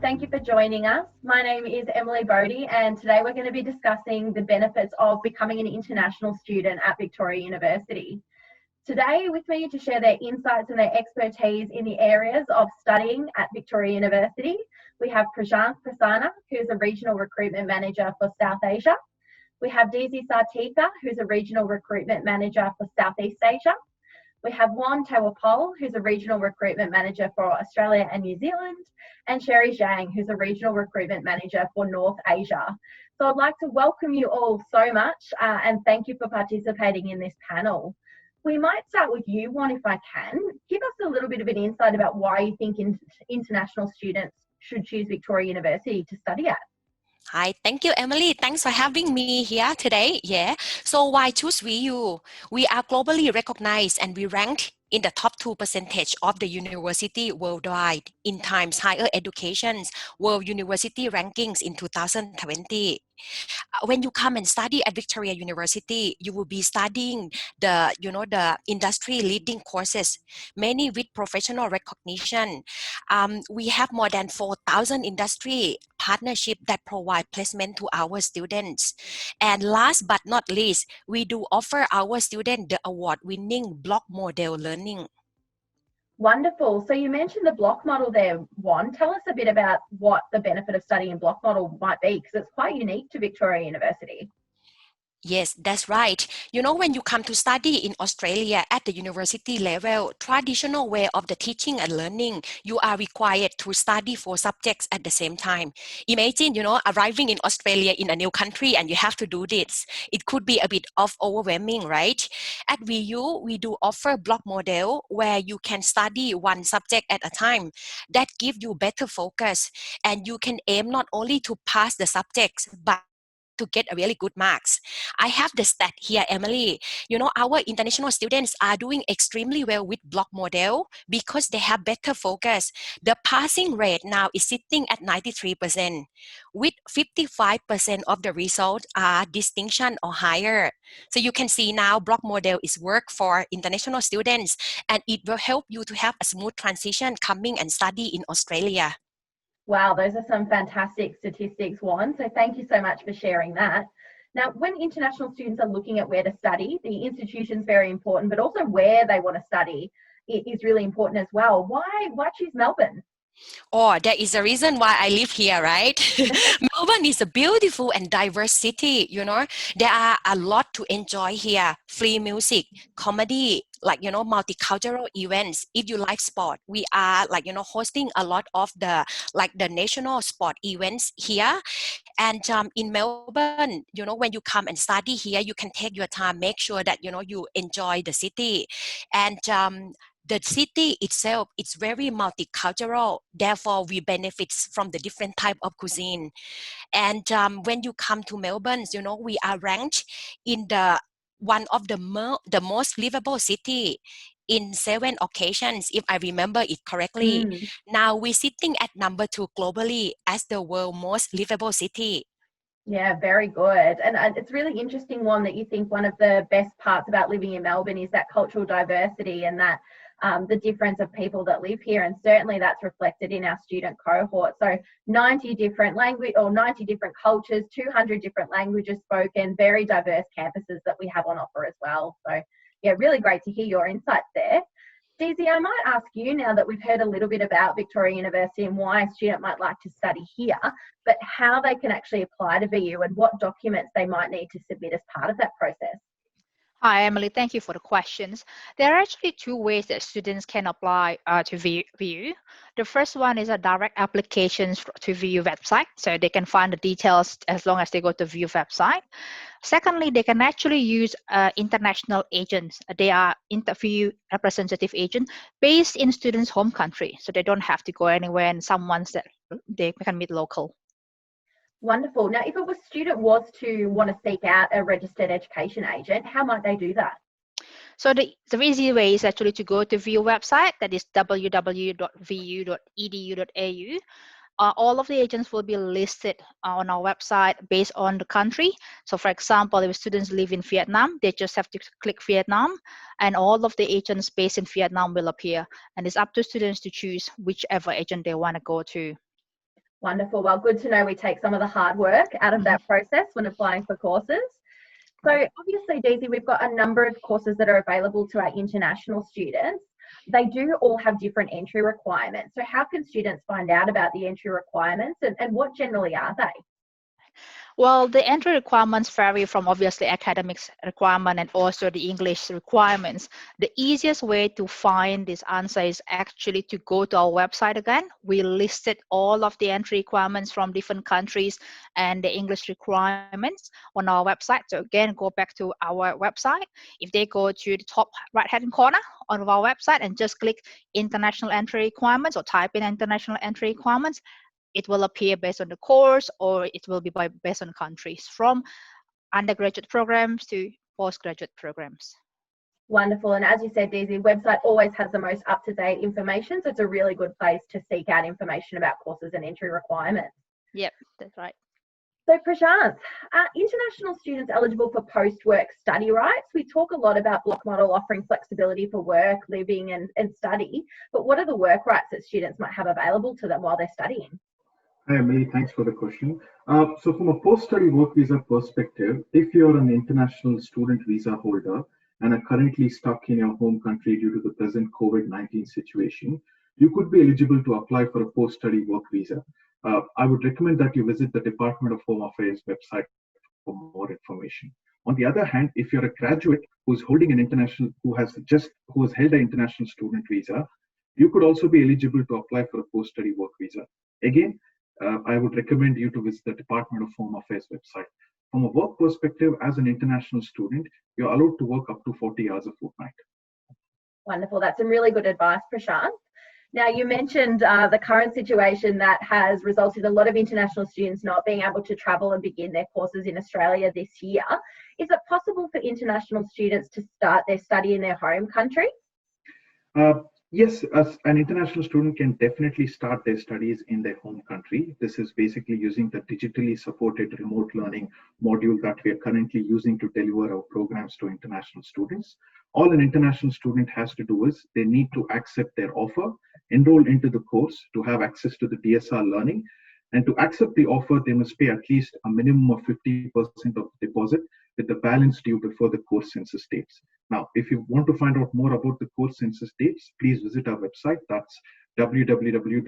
thank you for joining us. My name is Emily Bodie, and today we're going to be discussing the benefits of becoming an international student at Victoria University. Today with me to share their insights and their expertise in the areas of studying at Victoria University, we have Prashant Prasanna, who's a Regional Recruitment Manager for South Asia. We have Deezy Sartika, who's a Regional Recruitment Manager for Southeast Asia. We have Juan Tawapol, who's a Regional Recruitment Manager for Australia and New Zealand, and Sherry Zhang, who's a Regional Recruitment Manager for North Asia. So I'd like to welcome you all so much and thank you for participating in this panel. We might start with you, Juan, if I can. Give us a little bit of an insight about why you think international students should choose Victoria University to study at. Hi, thank you, Emily. Thanks for having me here today. Yeah. So why choose VU? We are globally recognized and we ranked in the top 2% of the university worldwide in Times Higher Education's World University Rankings in 2020. When you come and study at Victoria University, you will be studying the industry leading courses, many with professional recognition. We have more than 4,000 industry partnership that provide placement to our students. And last but not least, we do offer our students the award-winning block model learning. Wonderful. So you mentioned the block model there, Juan. Tell us a bit about what the benefit of studying block model might be, because it's quite unique to Victoria University. Yes, that's right. When you come to study in Australia at the university level, traditional way of the teaching and learning, you are required to study 4 subjects at the same time. Imagine, arriving in Australia in a new country and you have to do this. It could be a bit of overwhelming, right? At VU, we do offer block model where you can study 1 subject at a time. That gives you better focus and you can aim not only to pass the subjects, but to get a really good marks. I have the stat here, Emily. Our international students are doing extremely well with block model because they have better focus. The passing rate now is sitting at 93%, with 55% of the results are distinction or higher. So you can see now block model is work for international students and it will help you to have a smooth transition coming and study in Australia. Wow, those are some fantastic statistics, Juan. So thank you so much for sharing that. Now, when international students are looking at where to study, the institution is very important, but also where they want to study is really important as well. Why choose Melbourne? Oh, there is a reason why I live here, right? Melbourne is a beautiful and diverse city, There are a lot to enjoy here. Free music, comedy, multicultural events. If you like sport, we are hosting a lot of the national sport events here. And in Melbourne, when you come and study here, you can take your time, make sure that, you enjoy the city. And the city itself is very multicultural. Therefore, we benefit from the different type of cuisine. And when you come to Melbourne, we are ranked in the one of the most livable city in 7 occasions, if I remember it correctly. Now we're sitting at number 2 globally as the world's most livable city. Yeah, very good. And it's really interesting, one, that you think one of the best parts about living in Melbourne is that cultural diversity and that the difference of people that live here. And certainly that's reflected in our student cohort. So 90 different language or 90 different cultures, 200 different languages spoken, very diverse campuses that we have on offer as well. So yeah, really great to hear your insights there. Deezy, I might ask you, now that we've heard a little bit about Victoria University and why a student might like to study here, but how they can actually apply to VU and what documents they might need to submit as part of that process. Hi, Emily. Thank you for the questions. There are actually 2 ways that students can apply to VU. The first one is a direct application to VU website, so they can find the details as long as they go to VU website. Secondly, they can actually use international agents. They are VU representative agent based in students' home country, so they don't have to go anywhere, and someone's that they can meet local. Wonderful. Now, if a student was to want to seek out a registered education agent, how might they do that? So the easy way is actually to go to VU website, that is www.vu.edu.au. All of the agents will be listed on our website based on the country. So for example, if students live in Vietnam, they just have to click Vietnam, and all of the agents based in Vietnam will appear. And it's up to students to choose whichever agent they want to go to. Wonderful. Well, good to know we take some of the hard work out of that process when applying for courses. So obviously, Daisy, we've got a number of courses that are available to our international students. They do all have different entry requirements. So how can students find out about the entry requirements and what generally are they? Well, the entry requirements vary from obviously academics requirement and also the English requirements. The easiest way to find this answer is actually to go to our website again. We listed all of the entry requirements from different countries and the English requirements on our website. So again, go back to our website. If they go to the top right-hand corner of our website and just click international entry requirements or type in international entry requirements, it will appear based on the course, or it will be based on countries, from undergraduate programs to postgraduate programs. Wonderful. And as you said, Daisy, website always has the most up-to-date information. So it's a really good place to seek out information about courses and entry requirements. Yep, that's right. So Prashant, are international students eligible for post-work study rights? We talk a lot about Block Model offering flexibility for work, living and study, but what are the work rights that students might have available to them while they're studying? Hi, Emily. Thanks for the question. So from a post-study work visa perspective, if you're an international student visa holder and are currently stuck in your home country due to the present COVID-19 situation, you could be eligible to apply for a post-study work visa. I would recommend that you visit the Department of Home Affairs website for more information. On the other hand, if you're a graduate who's holding an international, who has held an international student visa, you could also be eligible to apply for a post-study work visa. Again, I would recommend you to visit the Department of Home Affairs website. From a work perspective, as an international student, you're allowed to work up to 40 hours a fortnight. Wonderful. That's some really good advice, Prashant. Now, you mentioned the current situation that has resulted in a lot of international students not being able to travel and begin their courses in Australia this year. Is it possible for international students to start their study in their home country? Yes, as an international student can definitely start their studies in their home country. This is basically using the digitally supported remote learning module that we are currently using to deliver our programs to international students. All an international student has to do is they need to accept their offer, enroll into the course to have access to the DSR learning, and to accept the offer, they must pay at least a minimum of 50% of the deposit, with the balance due before the course census dates. Now, if you want to find out more about the course census dates, please visit our website. That's www.vu.edu.au.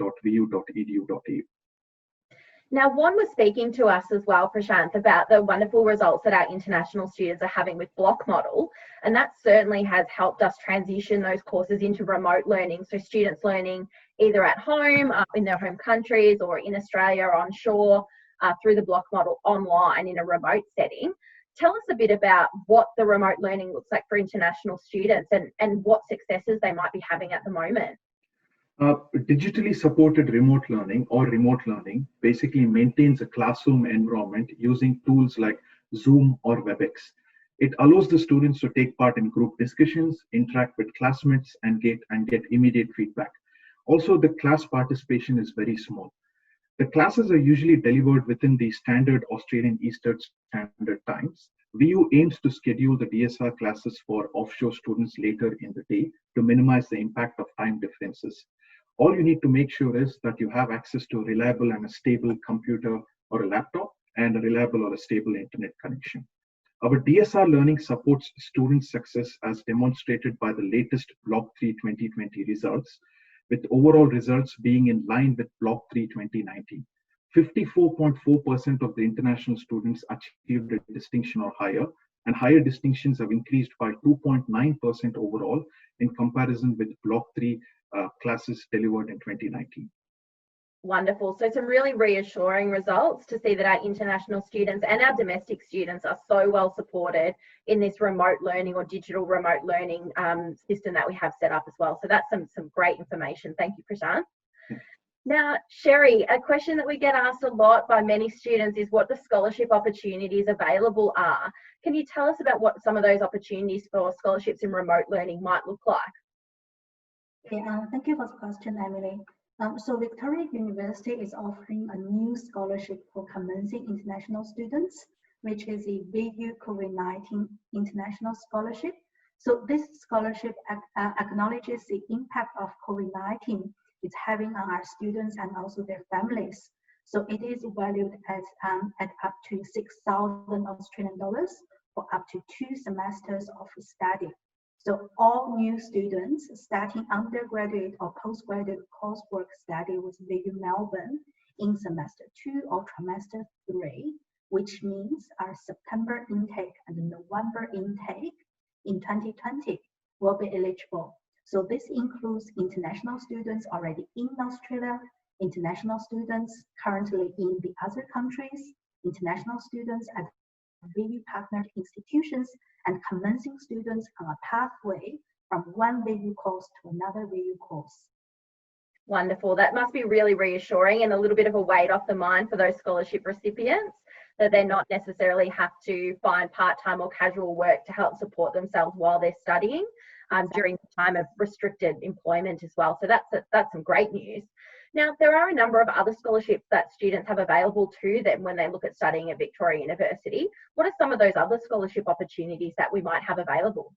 Now, Juan was speaking to us as well, Prashant, about the wonderful results that our international students are having with Block Model, and that certainly has helped us transition those courses into remote learning. So students learning either at home, in their home countries, or in Australia or onshore through the Block Model online in a remote setting. Tell us a bit about what the remote learning looks like for international students and what successes they might be having at the moment. Digitally supported remote learning or remote learning basically maintains a classroom environment using tools like Zoom or WebEx. It allows the students to take part in group discussions, interact with classmates, and get immediate feedback. Also, the class participation is very small. The classes are usually delivered within the standard Australian Eastern Standard Times. VU aims to schedule the DSR classes for offshore students later in the day to minimize the impact of time differences. All you need to make sure is that you have access to a reliable and a stable computer or a laptop and a reliable or a stable internet connection. Our DSR learning supports student success as demonstrated by the latest Block 3 2020 results, with overall results being in line with Block 3 2019. 54.4% of the international students achieved a distinction or higher, and higher distinctions have increased by 2.9% overall in comparison with Block 3 classes delivered in 2019. Wonderful. So some really reassuring results to see that our international students and our domestic students are so well supported in this remote learning or digital remote learning system that we have set up as well. So that's some great information. Thank you, Prashant. Now, Sherry, a question that we get asked a lot by many students is what the scholarship opportunities available are. Can you tell us about what some of those opportunities for scholarships in remote learning might look like? Okay, thank you for the question, Emily. So Victoria University is offering a new scholarship for commencing international students, which is the VU COVID-19 International Scholarship. So this scholarship acknowledges the impact of COVID-19 it's having on our students and also their families. So it is valued at up to 6,000 Australian dollars for up to 2 semesters of study. So all new students starting undergraduate or postgraduate coursework study with VU Melbourne in semester 2 or trimester 3, which means our September intake and November intake in 2020 will be eligible. So this includes international students already in Australia, international students currently in the other countries, international students at VU partnered institutions, and commencing students on a pathway from one VU course to another VU course. Wonderful. That must be really reassuring and a little bit of a weight off the mind for those scholarship recipients, that they're not necessarily have to find part-time or casual work to help support themselves while they're studying during the time of restricted employment as well. So that's some great news. Now, there are a number of other scholarships that students have available to them when they look at studying at Victoria University. What are some of those other scholarship opportunities that we might have available?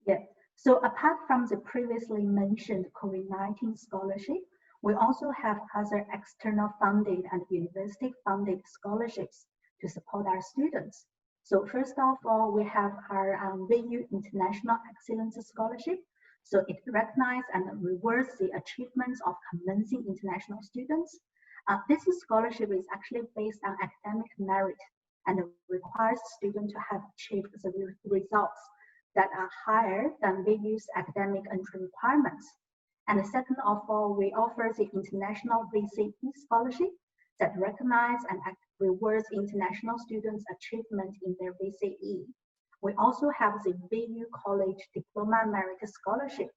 Yeah. So apart from the previously mentioned COVID-19 scholarship, we also have other external funded and university funded scholarships to support our students. So first of all, we have our VU International Excellence Scholarship. So it recognizes and rewards the achievements of commencing international students. This scholarship is actually based on academic merit and requires students to have achieved the results that are higher than VU's academic entry requirements. And second of all, we offer the International VCE Scholarship that recognizes and rewards international students' achievement in their VCE. We also have the VU College Diploma Merit Scholarship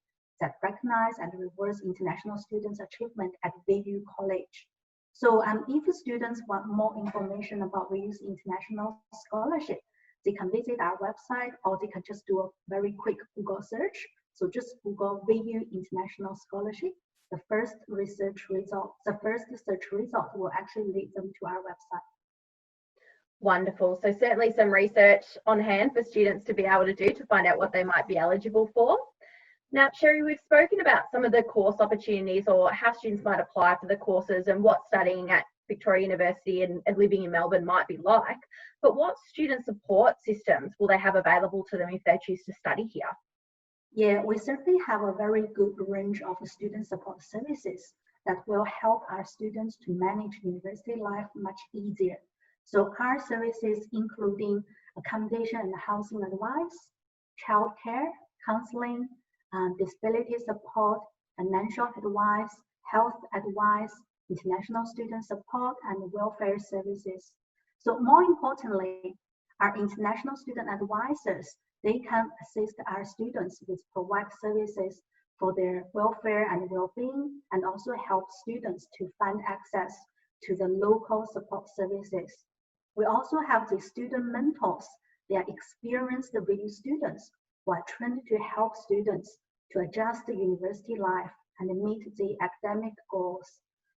that recognizes and rewards international students' achievement at VU College. So if students want more information about VU's international scholarship, they can visit our website or they can just do a very quick Google search. So just Google VU International Scholarship. The first search result will actually lead them to our website. Wonderful. So certainly some research on hand for students to be able to do to find out what they might be eligible for. Now, Sherry, we've spoken about some of the course opportunities or how students might apply for the courses and what studying at Victoria University and living in Melbourne might be like, but what student support systems will they have available to them if they choose to study here? Yeah, we certainly have a very good range of student support services that will help our students to manage university life much easier. So our services including accommodation and housing advice, childcare, counseling, disability support, financial advice, health advice, international student support, and welfare services. So more importantly, our international student advisors, they can assist our students with provide services for their welfare and well-being, and also help students to find access to the local support services. We also have the student mentors. They are experienced VU students who are trained to help students to adjust the university life and meet the academic goals.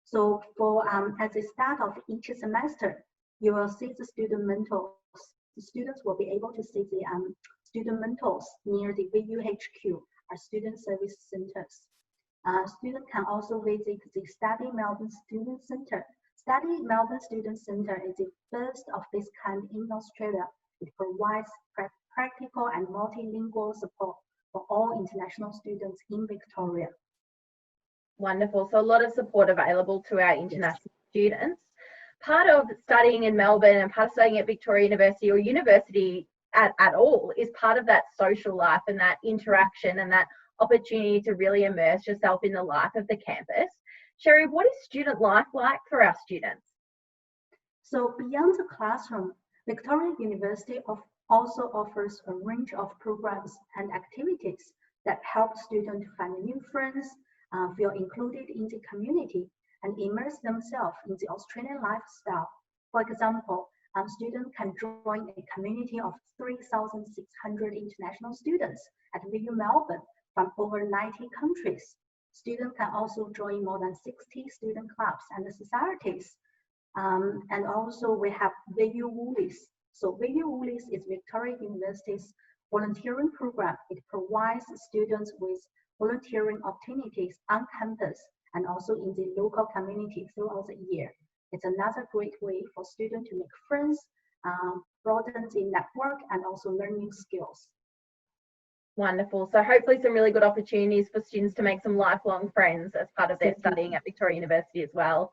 So for at the start of each semester, you will see the student mentors. The students will be able to see the student mentors near the VU HQ, our student service centers. Students can also visit the Study Melbourne Student Center. Study Melbourne Student Center is the first of this kind in Australia. It provides practical and multilingual support for all international students in Victoria. Wonderful. So a lot of support available to our international students. Part of studying in Melbourne and part of studying at Victoria University or university at all is part of that social life and that interaction and that opportunity to really immerse yourself in the life of the campus. Sherry, what is student life like for our students? So beyond the classroom, Victoria University also offers a range of programs and activities that help students find new friends, feel included in the community, and immerse themselves in the Australian lifestyle. For example, students can join a community of 3,600 international students at VU Melbourne from over 90 countries. Students can also join more than 60 student clubs and societies. And also we have VU Woolies. So VU Woolies is Victoria University's volunteering program. It provides students with volunteering opportunities on campus and also in the local community throughout the year. It's another great way for students to make friends, broaden the network, and also learning skills. Wonderful. So hopefully some really good opportunities for students to make some lifelong friends as part of their studying at Victoria University as well.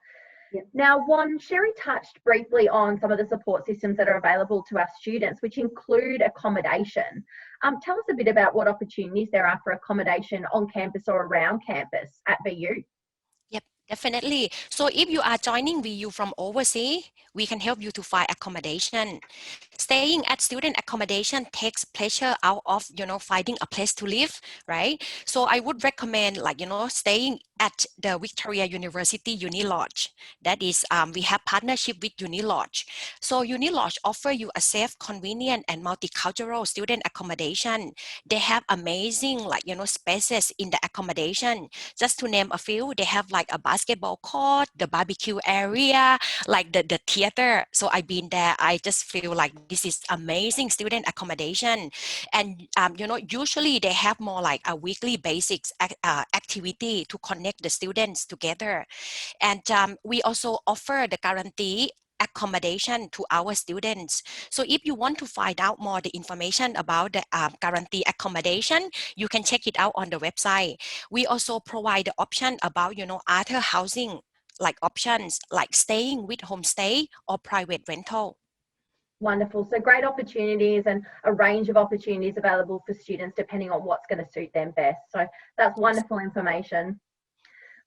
Yep. Now, Sherry touched briefly on some of the support systems that are available to our students, which include accommodation. Tell us a bit about what opportunities there are for accommodation on campus or around campus at VU. Yep, definitely. So if you are joining VU from overseas, we can help you to find accommodation. Staying at student accommodation takes pressure out of, finding a place to live, right? So I would recommend staying at the Victoria University Unilodge. That is, we have partnership with Unilodge. So Unilodge offer you a safe, convenient, and multicultural student accommodation. They have amazing, spaces in the accommodation. Just to name a few, they have like a basketball court, the barbecue area, like the theater. So I've been there. I just feel like this is amazing student accommodation. And, usually they have more like a weekly basics activity to connect the students together. And we also offer the guarantee accommodation to our students. So if you want to find out more the information about the guarantee accommodation, you can check it out on the website. We also provide the option about, other housing like options like staying with homestay or private rental. Wonderful. So great opportunities and a range of opportunities available for students depending on what's going to suit them best. So that's wonderful information.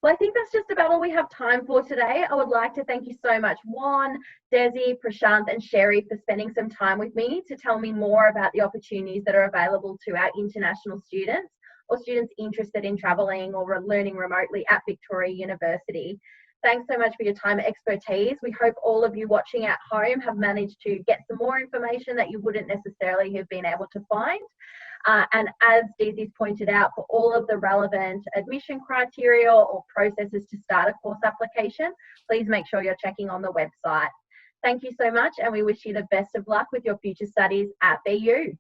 Well, I think that's just about all we have time for today. I would like to thank you so much, Juan, Desi, Prashant, and Sherry for spending some time with me to tell me more about the opportunities that are available to our international students or students interested in travelling or learning remotely at Victoria University. Thanks so much for your time and expertise. We hope all of you watching at home have managed to get some more information that you wouldn't necessarily have been able to find. And as Desi's pointed out, for all of the relevant admission criteria or processes to start a course application, please make sure you're checking on the website. Thank you so much, and we wish you the best of luck with your future studies at VU.